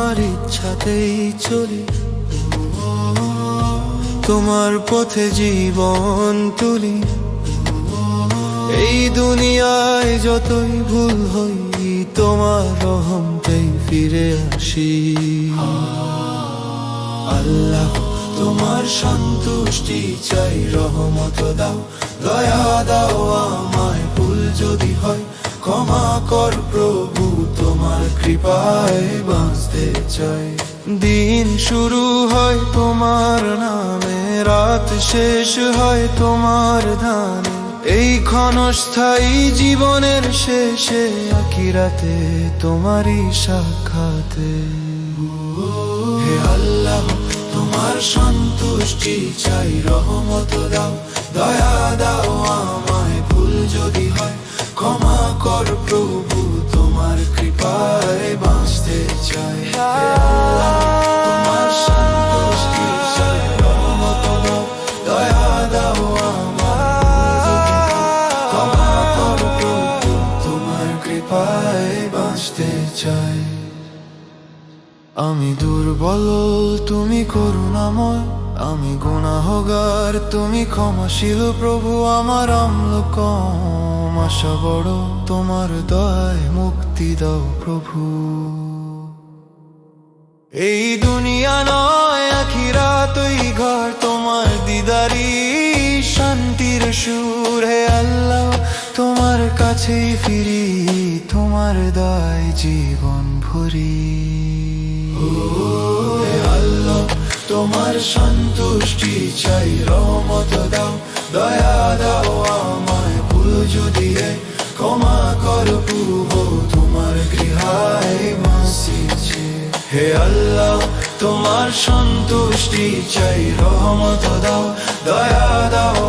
তোমার ইচ্ছাতেই চলি, তোমার পথে জীবন তুলি। এই দুনিয়ায় যতই ভুল হই, তোমার রহমতেই ফিরে আসি। আল্লাহ তোমার সন্তুষ্টি চাই, রহমত দাও, দয়া দাও আমায়। ভুল যদি হয় ক্ষমা কর প্রভু, তোমার কৃপায় বাঁচতে চাই। দিন শুরু হয় তোমার নামে, রাত শেষ হয় তোমার দানে। এই ক্ষণস্থায়ী জীবনের শেষে আখিরাতে তোমারই সাক্ষাতে। হে আল্লাহ তোমার সন্তুষ্টি চাই, রহমত দাও, দয়া দাও আমায়। ভুল যদি হয় ক্ষমা কর প্রভু, তোমার কৃপায় বাঁচতে চাই। হে আল্লাহ তোমার সন্তুষ্টি চাই, রহমত দাও, দয়া দাও আমায়। ক্ষমা কর প্রভু, তোমার কৃপায় বাঁচতে চাই। আমি দুর্বল তুমি করুণাময়, আমি গুনাহগার তুমি ক্ষমাশীল প্রভু। আমার আমল কম আশা বড়, তোমার দয়ায় মুক্তি দাও প্রভু। এই দুনিয়া নয় আখিরাতই ঘর, তোমার দিদারি শান্তির সুর। হে আল্লাহ তোমার কাছেই ফিরি, তোমার দয়ায় জীবন ভরি। হে আল্লাহ তোমার সন্তুষ্টি চাই, রহমত দাও, দয়া দাও আমায়। ভুল যদি ক্ষমা কর প্রভু, তোমার গৃহায় বাঁচিছি। হে আল্লাহ তোমার সন্তুষ্টি চাই, রহমত দাও, দয়া দাও